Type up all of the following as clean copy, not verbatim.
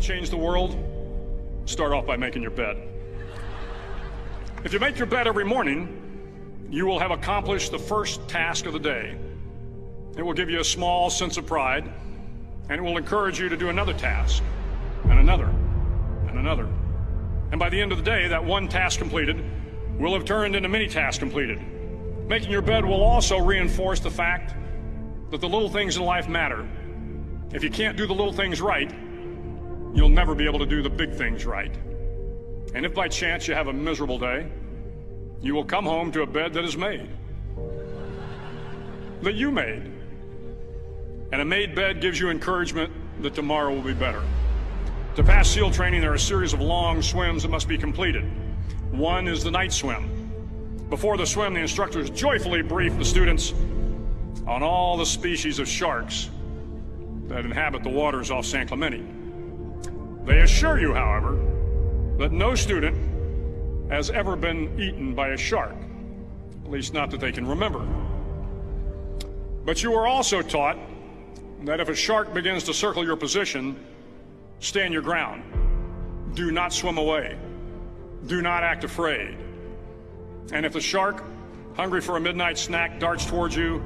change the world? Start off by making your bed. If you make your bed every morning, you will have accomplished the first task of the day. It will give you a small sense of pride, and it will encourage you to do another task, and another, and another. And by the end of the day, that one task completed will have turned into many tasks completed. Making your bed will also reinforce the fact that the little things in life matter. If you can't do the little things right, you'll never be able to do the big things right. And if by chance you have a miserable day, you will come home to a bed that is made, that you made. And a made bed gives you encouragement that tomorrow will be better. To pass SEAL training, there are a series of long swims that must be completed. One is the night swim. Before the swim, the instructors joyfully brief the students on all the species of sharks that inhabit the waters off San Clemente. They assure you, however, that no student has ever been eaten by a shark, at least not that they can remember. But you are also taught that if a shark begins to circle your position, stand your ground. Do not swim away. Do not act afraid. And if the shark, hungry for a midnight snack, darts towards you,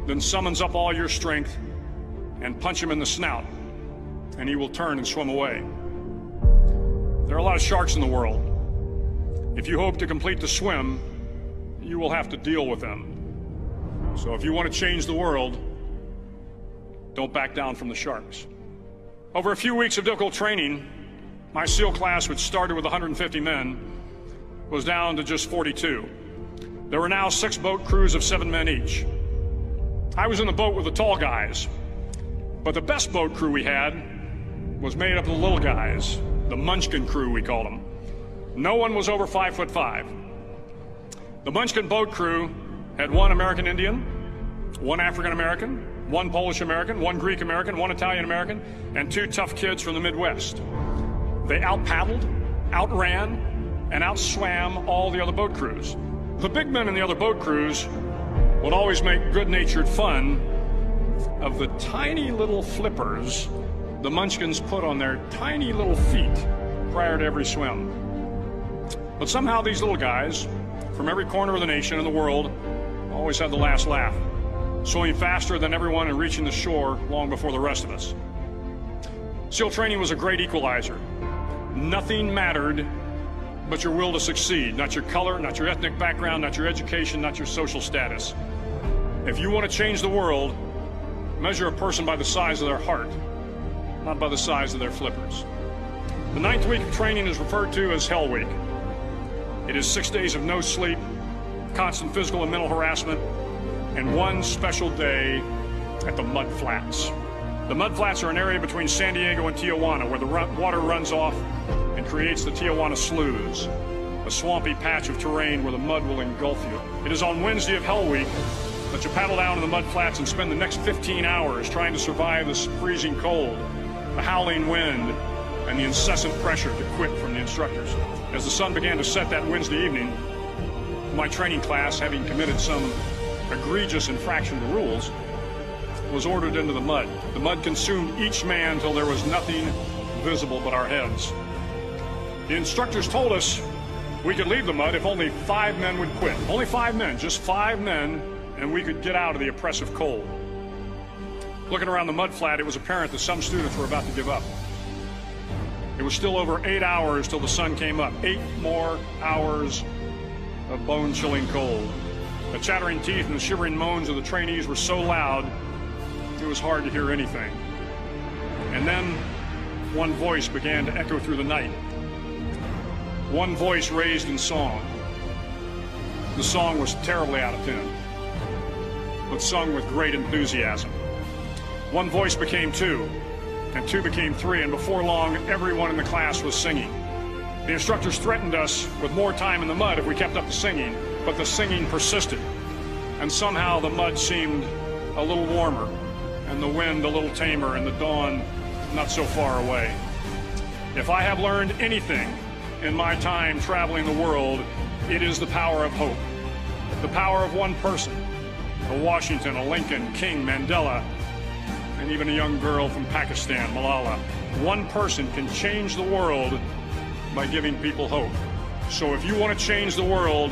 then summons up all your strength and punch him in the snout, and he will turn and swim away. There are a lot of sharks in the world. If you hope to complete the swim, you will have to deal with them. So if you want to change the world, don't back down from the sharks. Over a few weeks of difficult training, my SEAL class, which started with 150 men, was down to just 42. There were now 6 boat crews of 7 men each. I was in the boat with the tall guys, but the best boat crew we had was made up of the little guys, the Munchkin crew, we called them. No one was over 5'5". The Munchkin boat crew had 1 American Indian, 1 African American, 1 Polish American, 1 Greek American, 1 Italian American, and 2 tough kids from the Midwest. They out-paddled, outran, and outswam all the other boat crews. The big men in the other boat crews would always make good-natured fun of the tiny little flippers the Munchkins put on their tiny little feet prior to every swim. But somehow these little guys from every corner of the nation and the world always had the last laugh, swimming faster than everyone and reaching the shore long before the rest of us. SEAL training was a great equalizer. Nothing mattered but your will to succeed, not your color, not your ethnic background, not your education, not your social status. If you want to change the world, measure a person by the size of their heart, not by the size of their flippers. The 9th week of training is referred to as Hell Week. It is 6 days of no sleep, constant physical and mental harassment, and 1 special day at the Mud Flats. The Mud Flats are an area between San Diego and Tijuana where the water runs off and creates the Tijuana Sloughs, a swampy patch of terrain where the mud will engulf you. It is on Wednesday of Hell Week that you paddle down to the Mud Flats and spend the next 15 hours trying to survive this freezing cold, the howling wind, and the incessant pressure to quit from the instructors. As the sun began to set that Wednesday evening, my training class, having committed some egregious infraction to the rules, was ordered into the mud. The mud consumed each man till there was nothing visible but our heads. The instructors told us we could leave the mud if only 5 men would quit. Only 5 men, just 5 men, and we could get out of the oppressive cold. Looking around the mud flat, it was apparent that some students were about to give up. It was still over 8 hours till the sun came up. 8 more hours of bone-chilling cold. The chattering teeth and the shivering moans of the trainees were so loud, it was hard to hear anything. And then one voice began to echo through the night. One voice raised in song. The song was terribly out of tune, but sung with great enthusiasm. One voice became 2, and 2 became 3, and before long, everyone in the class was singing. The instructors threatened us with more time in the mud if we kept up the singing, but the singing persisted, and somehow the mud seemed a little warmer, and the wind a little tamer, and the dawn not so far away. If I have learned anything in my time traveling the world, it is the power of hope. The power of one person, a Washington, a Lincoln, King, Mandela, and even a young girl from Pakistan, Malala. One person can change the world by giving people hope. So if you want to change the world,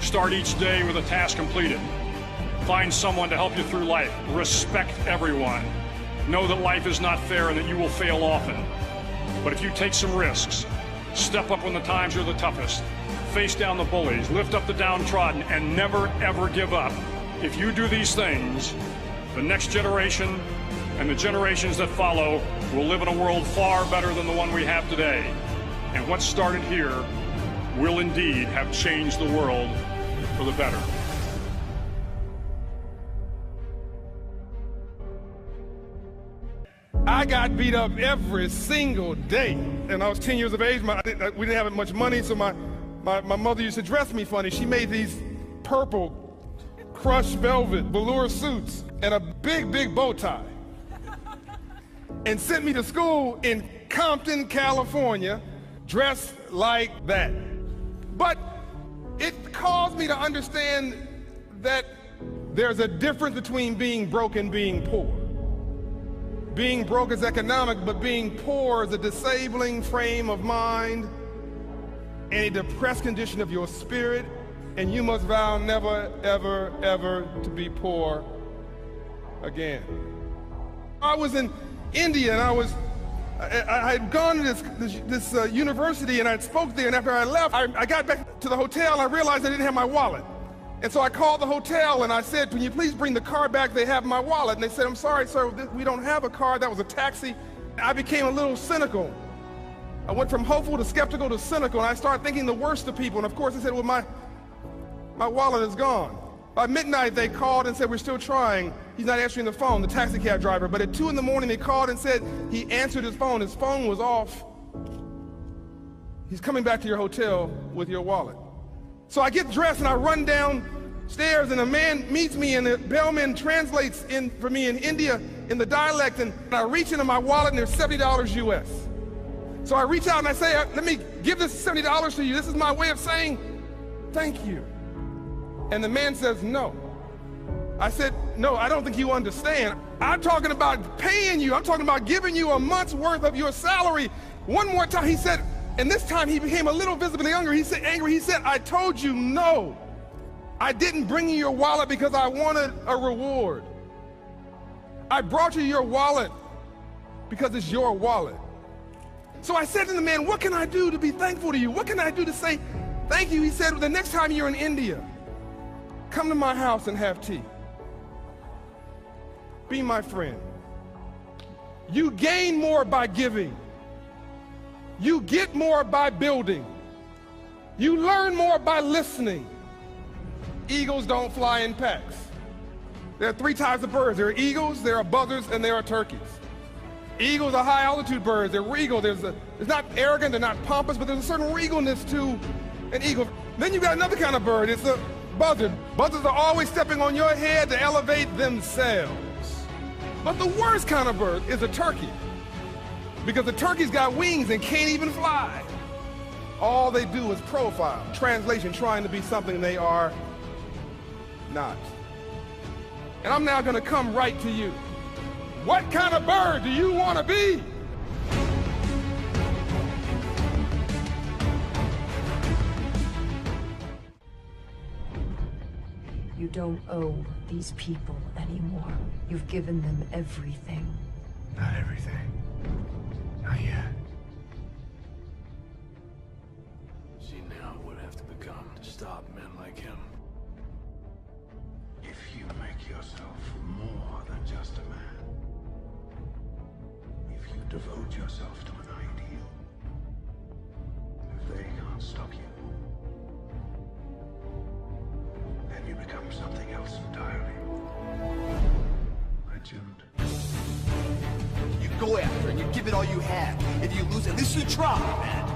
start each day with a task completed. Find someone to help you through life. Respect everyone. Know that life is not fair and that you will fail often. But if you take some risks, step up when the times are the toughest, face down the bullies, lift up the downtrodden, and never, ever give up. If you do these things, the next generation and the generations that follow will live in a world far better than the one we have today. And what started here will indeed have changed the world for the better. I got beat up every single day. And I was 10 years of age. We didn't have much money, so my mother used to dress me funny. She made these purple crushed velvet velour suits and a big bow tie. And sent me to school in Compton, California, dressed like that. But it caused me to understand that there's a difference between being broke and being poor. Being broke is economic, but being poor is a disabling frame of mind and a depressed condition of your spirit, and you must vow never, ever, ever to be poor again. I was in India, and I had gone to this university, and I spoke there, and after I left, I got back to the hotel, and I realized I didn't have my wallet. And so I called the hotel, and I said, can you please bring the car back? They have my wallet. And they said, I'm sorry, sir, we don't have a car. That was a taxi. I became a little cynical. I went from hopeful to skeptical to cynical, and I started thinking the worst of people. And of course, they said, well, my wallet is gone. By midnight, they called and said, we're still trying. He's not answering the phone, the taxi cab driver. But at 2 in the morning, they called and said he answered his phone. His phone was off. He's coming back to your hotel with your wallet. So I get dressed and I run downstairs, and a man meets me, and the bellman translates for me in India in the dialect, and I reach into my wallet and there's $70 US. So I reach out and I say, let me give this $70 to you. This is my way of saying thank you. And the man says, no. I said, no, I don't think you understand. I'm talking about paying you. I'm talking about giving you a month's worth of your salary. One more time, he said, and this time he became a little visibly angry. He said, I told you no. I didn't bring you your wallet because I wanted a reward. I brought you your wallet because it's your wallet. So I said to the man, what can I do to be thankful to you? What can I do to say thank you? He said, the next time you're in India, come to my house and have tea. Be my friend. You gain more by giving. You get more by building. You learn more by listening. Eagles don't fly in packs. There are 3 types of birds. There are eagles, there are buzzards, and there are turkeys. Eagles are high altitude birds. They're regal. It's not arrogant, they're not pompous, but there's a certain regalness to an eagle. Then you got another kind of bird. It's a buzzard. Buzzards are always stepping on your head to elevate themselves. But the worst kind of bird is a turkey, because the turkey's got wings and can't even fly. All they do is profile. Translation, trying to be something they are not. And I'm now going to come right to you. What kind of bird do you want to be? You don't owe these people anymore. You've given them everything. Not everything. Not yet. See now what would have to become to stop men like him. If you make yourself more than just a man, if you devote yourself to an ideal, if they can't stop you, then you become something else entirely. Legend. You go after and you give it all you have. If you lose, at least you try, man.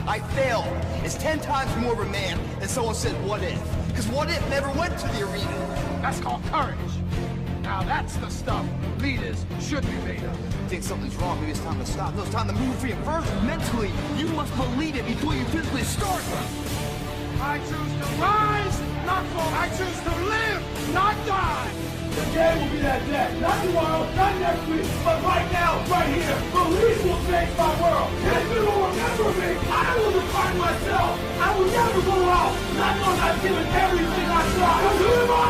I failed. It's 10 times more of a man than someone said, what if? Because what if never went to the arena? That's called courage. Now that's the stuff leaders should be made of. Think something's wrong, maybe it's time to stop. No, it's time to move for you first. Mentally, you must believe it before you physically start. I choose to rise, not fall. I choose to live, not die. The day will be that day. Not tomorrow, not next week, but right now, right here. Police will change my world. History will remember me. I will define myself. I will never go out. Not knowing I've given everything I tried. Because who am I?